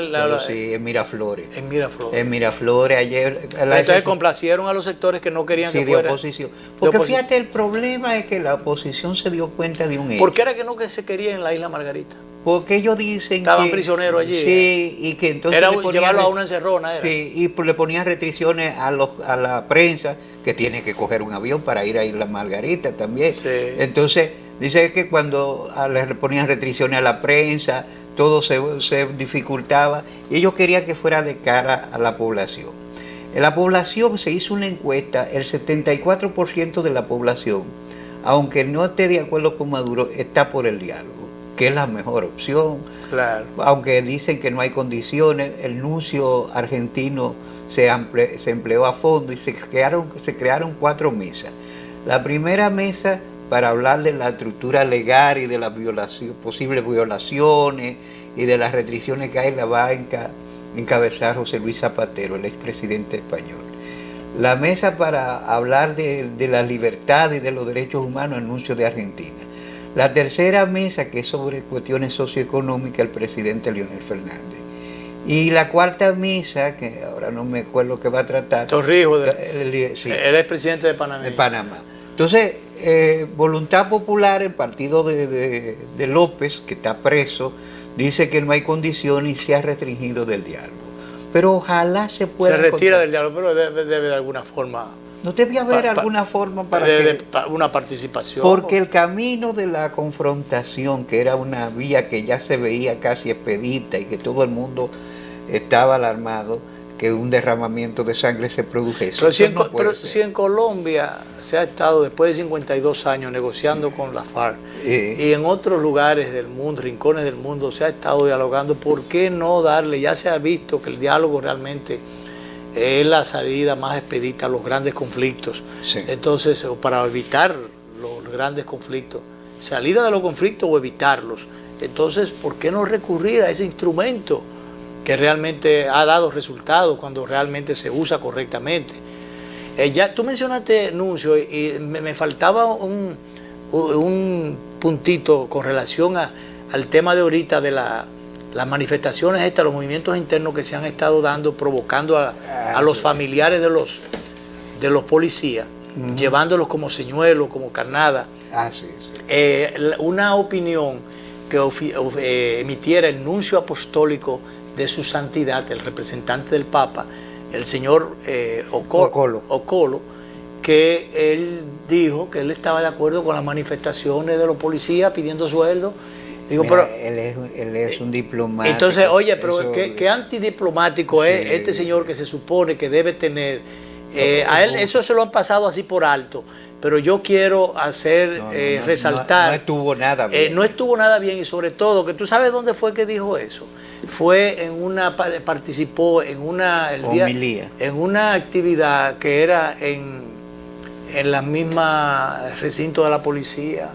sí, en Miraflores. En Miraflores. En Miraflores ayer. Entonces complacieron a los sectores que no querían que fuera. De oposición. Porque fíjate, el problema es que la oposición se dio cuenta de un hecho. ¿Por qué era que no se quería en la Isla Margarita? Porque ellos dicen estaban prisioneros allí. Sí, y que entonces era llevarlo a una encerrona. Era. Sí, y le ponían restricciones a la prensa, que tiene que coger un avión para ir a Isla Margarita también. Sí. Entonces, dice que cuando le ponían restricciones a la prensa, todo se dificultaba, y ellos querían que fuera de cara a la población. En la población se hizo una encuesta, el 74% de la población, aunque no esté de acuerdo con Maduro, está por el diálogo, que es la mejor opción. Claro. Aunque dicen que no hay condiciones, el nuncio argentino se empleó a fondo y se crearon 4 mesas. La primera mesa para hablar de la estructura legal y de las posibles violaciones y de las restricciones que hay, la va a encabezar José Luis Zapatero, el expresidente español. La mesa para hablar de la libertad y de los derechos humanos, anuncio de Argentina. La tercera mesa, que es sobre cuestiones socioeconómicas, el presidente Leonel Fernández. Y la cuarta mesa, que ahora no me acuerdo qué va a tratar. Torrijos, sí, el expresidente de Panamá. De Panamá. Entonces, Voluntad Popular, el partido de López, que está preso, dice que no hay condiciones y se ha restringido del diálogo. Pero ojalá se pueda... Se retira del diálogo, pero debe de alguna forma... ¿No debe haber alguna forma para una participación? Porque el camino de la confrontación, que era una vía que ya se veía casi expedita y que todo el mundo estaba alarmado, que un derramamiento de sangre se produjese. Pero si en Colombia se ha estado después de 52 años negociando con la FARC y en otros lugares del mundo, rincones del mundo, se ha estado dialogando, ¿por qué no darle? Ya se ha visto que el diálogo realmente es la salida más expedita a los grandes conflictos. Sí. Entonces, para evitar los grandes conflictos, salida de los conflictos o evitarlos. Entonces, ¿por qué no recurrir a ese instrumento que realmente ha dado resultados cuando realmente se usa correctamente? Ya tú mencionaste, Nuncio, y me faltaba un puntito con relación al tema de ahorita de las manifestaciones estas, los movimientos internos que se han estado dando, provocando a los familiares de los policías, llevándolos como señuelos, como carnada. Sí. Una opinión que emitiera el nuncio apostólico de su santidad, el representante del Papa, el señor Ocolo, que él dijo que él estaba de acuerdo con las manifestaciones de los policías pidiendo sueldo. Digo, mira, pero él es un diplomático. Entonces, oye, pero qué antidiplomático es este señor que se supone que debe tener. A él eso se lo han pasado así por alto, pero yo quiero resaltar. No estuvo nada bien. No estuvo nada bien, y sobre todo, que tú sabes dónde fue que dijo eso. participó en una homilía, en una actividad que era en la misma recinto de la policía.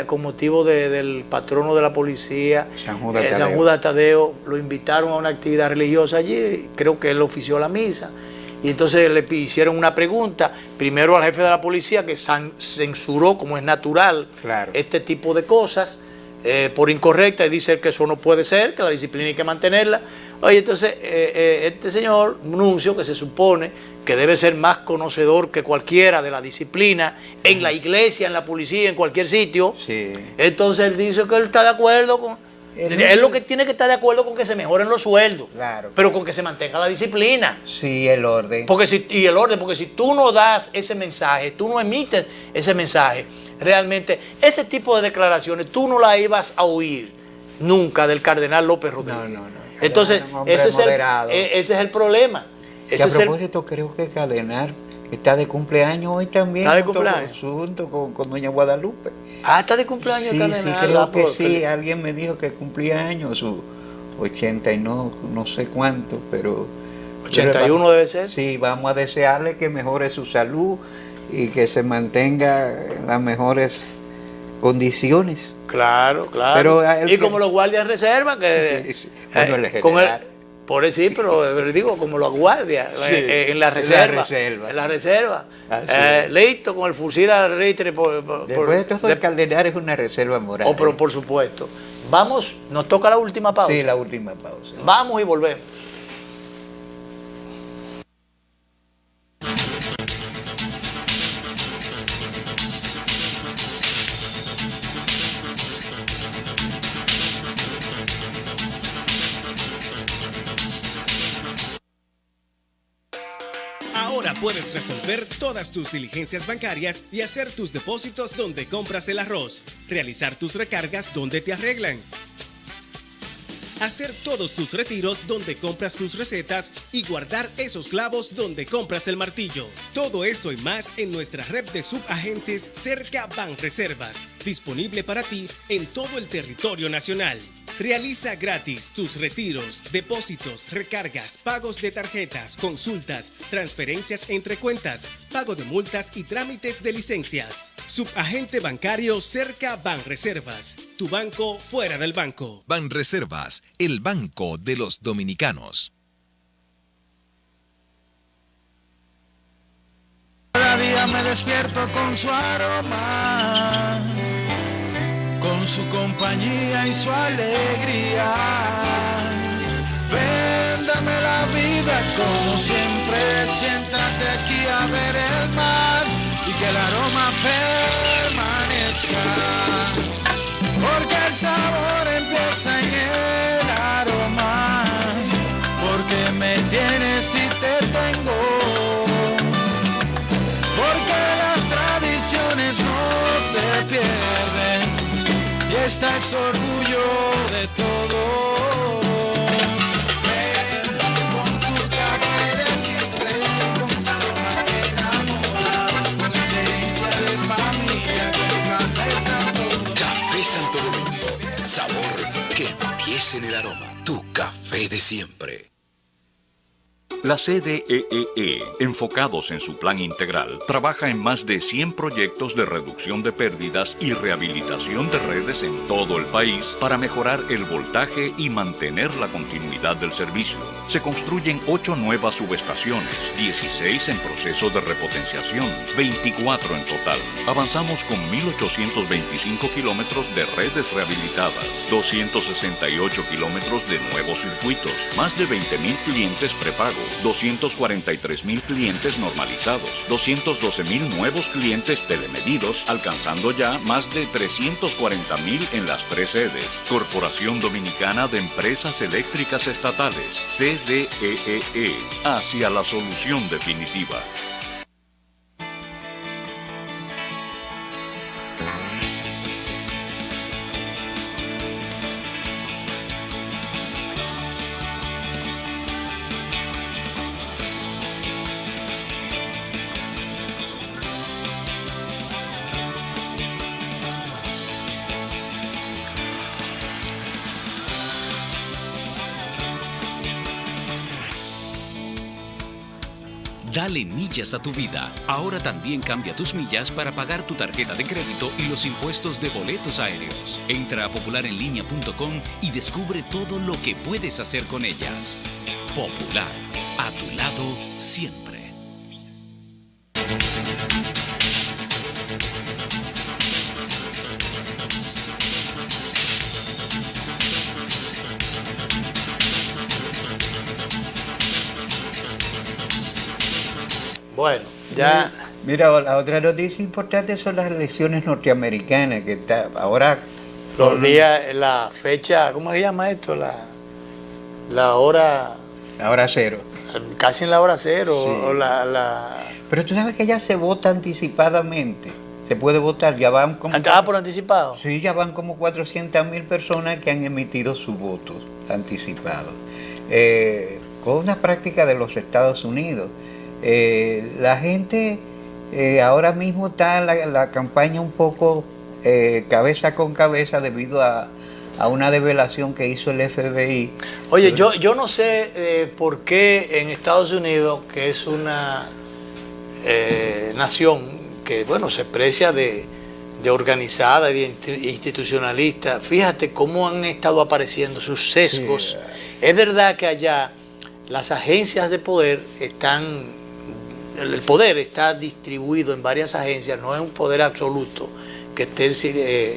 Con motivo del patrono de la policía, San Judas Tadeo. Lo invitaron a una actividad religiosa allí, creo que él ofició la misa, y entonces le hicieron una pregunta, primero al jefe de la policía, que censuró, como es natural, este tipo de cosas, por incorrecta, y dice que eso no puede ser, que la disciplina hay que mantenerla. Oye, entonces este señor Nuncio, que se supone que debe ser más conocedor que cualquiera de la disciplina en la iglesia, en la policía, en cualquier sitio, entonces él dice que él está de acuerdo con... Él lo que tiene que estar de acuerdo con que se mejoren los sueldos, pero con que se mantenga la disciplina. Sí, el orden. Porque si tú no das ese mensaje, tú no emites ese mensaje, realmente ese tipo de declaraciones tú no las ibas a oír nunca del cardenal López Rodríguez. No. Entonces, ese es el problema. A propósito, creo que el cardenal está de cumpleaños hoy también. ¿Está de cumpleaños? Junto con doña Guadalupe. Está de cumpleaños el cardenal. Sí, creo que sí. Alguien me dijo que cumplía años, su 80 y no sé cuánto, pero... 81 debe ser. Sí, vamos a desearle que mejore su salud y que se mantenga en las mejores condiciones. Claro. Pero como los guardias de reserva, que... Sí. Bueno, el general. Por eso sí, pero digo, como los guardias, en la reserva. En la reserva. Listo, con el fusil al reitre. Después de todo, el cardenal es una reserva moral. Pero por supuesto. Vamos, nos toca la última pausa. Sí, la última pausa. Vamos y volvemos. Ahora puedes resolver todas tus diligencias bancarias y hacer tus depósitos donde compras el arroz, realizar tus recargas donde te arreglan, hacer todos tus retiros donde compras tus recetas y guardar esos clavos donde compras el martillo. Todo esto y más en nuestra red de subagentes Cerca Banreservas, disponible para ti en todo el territorio nacional. Realiza gratis tus retiros, depósitos, recargas, pagos de tarjetas, consultas, transferencias entre cuentas, pago de multas y trámites de licencias. Subagente bancario Cerca Banreservas, tu banco fuera del banco. Banreservas, el banco de los dominicanos. Cada día me despierto con su aroma, con su compañía y su alegría. Ven, dame la vida como siempre, siéntate aquí a ver el mar y que el aroma permanezca, porque el sabor empieza en el aroma, porque me tienes y te tengo, porque las tradiciones no se pierden. Y esta es orgullo de todos. Ven con tu café de siempre, con sabor que enamora, con esencia de familia, con Café Santo Domingo. Café Santo Domingo, sabor que empieza en el aroma. Tu café de siempre. La CDEE, enfocados en su plan integral, trabaja en más de 100 proyectos de reducción de pérdidas y rehabilitación de redes en todo el país para mejorar el voltaje y mantener la continuidad del servicio. Se construyen 8 nuevas subestaciones, 16 en proceso de repotenciación, 24 en total. Avanzamos con 1.825 kilómetros de redes rehabilitadas, 268 kilómetros de nuevos circuitos, más de 20.000 clientes prepago, 243.000 clientes normalizados, 212.000 nuevos clientes telemedidos, alcanzando ya más de 340.000 en las 3 sedes. Corporación Dominicana de Empresas Eléctricas Estatales, CDEE, hacia la solución definitiva. Dale millas a tu vida. Ahora también cambia tus millas para pagar tu tarjeta de crédito y los impuestos de boletos aéreos. Entra a popularenlinea.com y descubre todo lo que puedes hacer con ellas. Popular, a tu lado siempre. Bueno, ya... Mira, la otra noticia importante son las elecciones norteamericanas, que está ahora... Los días, la fecha, ¿cómo se llama esto? La hora... La hora cero. Casi en la hora cero. Sí. O la... Pero tú sabes que ya se vota anticipadamente. Se puede votar, ya van como... por anticipado. Sí, ya van como 400.000 personas que han emitido su voto anticipado. Con una práctica de los Estados Unidos. La gente ahora mismo está la campaña un poco cabeza con cabeza debido a una develación que hizo el FBI. Oye, yo no sé por qué en Estados Unidos, que es una nación que, bueno, se precia de organizada y de institucionalista, fíjate cómo han estado apareciendo sus sesgos. Sí. Es verdad que allá las agencias de poder están, el poder está distribuido en varias agencias, no es un poder absoluto que esté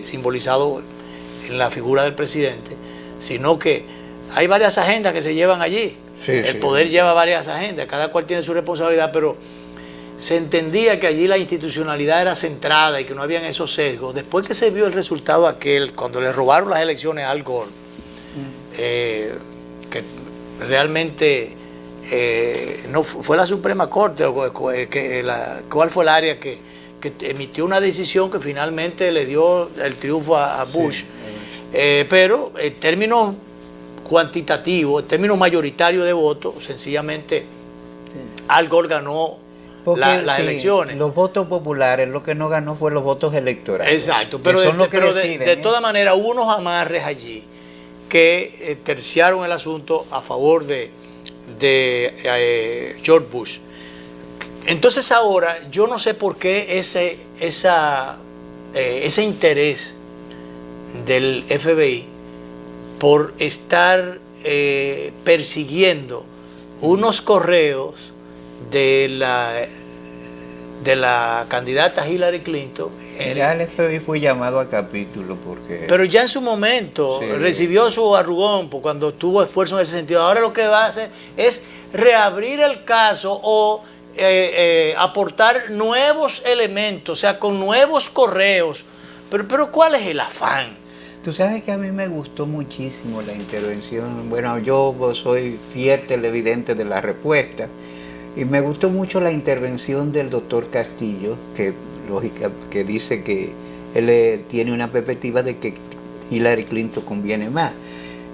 simbolizado en la figura del presidente, sino que hay varias agendas que se llevan allí. Sí, el poder lleva varias agendas, cada cual tiene su responsabilidad, pero se entendía que allí la institucionalidad era centrada y que no habían esos sesgos. Después que se vio el resultado aquel, cuando le robaron las elecciones a Al Gore, que realmente no fue la Suprema Corte, ¿cuál fue el área que emitió una decisión que finalmente le dio el triunfo a Bush? Sí. Pero en términos cuantitativos, en términos mayoritarios de votos, sencillamente Al Gore ganó las elecciones. Los votos populares, lo que no ganó fue los votos electorales. Exacto, pero de todas maneras hubo unos amarres allí que terciaron el asunto a favor de George Bush. Entonces ahora yo no sé por qué ese interés del FBI por estar persiguiendo unos correos de la candidata Hillary Clinton. Ya el FBI fue llamado a capítulo porque... Pero ya en su momento recibió su arrugón cuando tuvo esfuerzo en ese sentido. Ahora lo que va a hacer es reabrir el caso o aportar nuevos elementos, o sea, con nuevos correos. Pero ¿cuál es el afán? Tú sabes que a mí me gustó muchísimo la intervención. Bueno, yo soy fiel televidente de la respuesta. Y me gustó mucho la intervención del doctor Castillo, que dice que él tiene una perspectiva de que Hillary Clinton conviene más.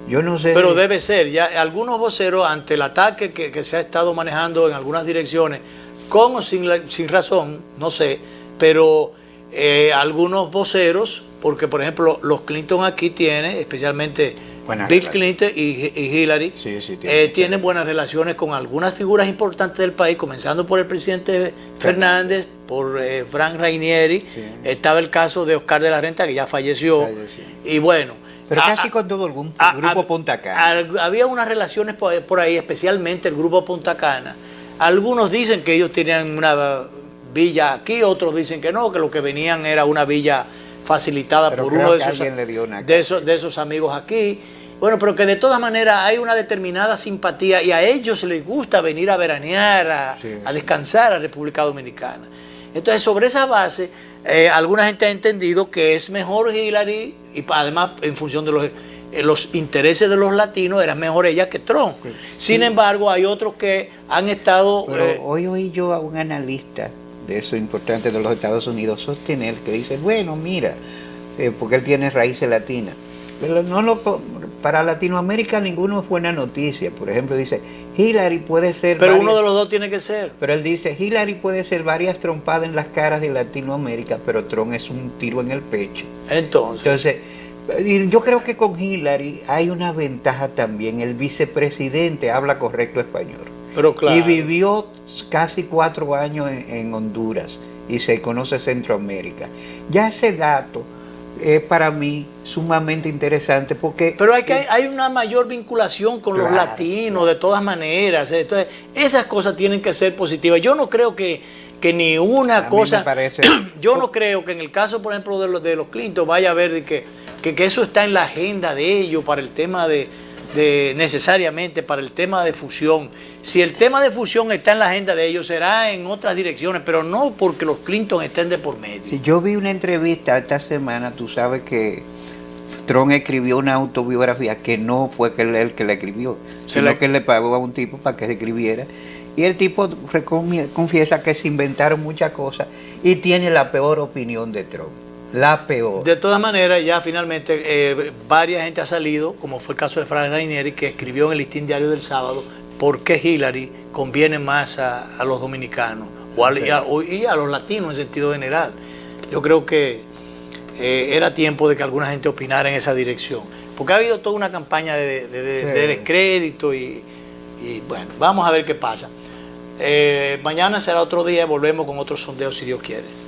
Yo no sé. Pero debe ser, ya algunos voceros, ante el ataque que se ha estado manejando en algunas direcciones, con o sin razón, no sé, pero algunos voceros, porque por ejemplo los Clinton aquí tienen, especialmente Bill Clinton y Hillary, tienen buenas relaciones con algunas figuras importantes del país, comenzando por el presidente Fernández, por Frank Rainieri, estaba el caso de Oscar de la Renta, que ya falleció. Y bueno, pero casi con todo el grupo Punta Cana. Había unas relaciones por ahí, especialmente el grupo Punta Cana. Algunos dicen que ellos tenían una villa aquí, otros dicen que no, que lo que venían era una villa facilitada pero por uno de esos amigos aquí. Bueno, pero que de todas maneras hay una determinada simpatía y a ellos les gusta venir a veranear, a descansar a República Dominicana. Entonces, sobre esa base, alguna gente ha entendido que es mejor Hillary, y además en función de los intereses de los latinos, era mejor ella que Trump. Sin embargo, hay otros que han estado... Pero hoy oí yo a un analista de eso importante de los Estados Unidos sostener que dice, bueno, mira, porque él tiene raíces latinas, pero para Latinoamérica ninguno es buena noticia. Por ejemplo, dice, Hillary puede ser... Pero uno de los dos tiene que ser. Pero él dice, Hillary puede ser varias trompadas en las caras de Latinoamérica, pero Trump es un tiro en el pecho. Entonces Y yo creo que con Hillary hay una ventaja también. El vicepresidente habla correcto español. Pero claro. Y vivió casi 4 años en Honduras y se conoce Centroamérica. Ya ese dato es para mí sumamente interesante porque... Pero hay una mayor vinculación con los latinos de todas maneras. Entonces, esas cosas tienen que ser positivas. Yo no creo que ni una cosa... me parece... Yo no creo que en el caso, por ejemplo, de los Clinton vaya a haber que eso está en la agenda de ellos para el tema de necesariamente para el tema de fusión. Si el tema de fusión está en la agenda de ellos, será en otras direcciones, pero no porque los Clinton estén de por medio. Si yo vi una entrevista esta semana, tú sabes que Trump escribió una autobiografía que no fue él que la escribió, sino que le pagó a un tipo para que se escribiera. Y el tipo confiesa que se inventaron muchas cosas y tiene la peor opinión de Trump. La peor. De todas maneras, ya finalmente varias gente ha salido, como fue el caso de Fran Rainieri, que escribió en el Listín Diario del sábado por qué Hillary conviene más a los dominicanos y a los latinos en sentido general. Yo creo que era tiempo de que alguna gente opinara en esa dirección, porque ha habido toda una campaña de descrédito y bueno, vamos a ver qué pasa. Mañana será otro día, volvemos con otros sondeos si Dios quiere.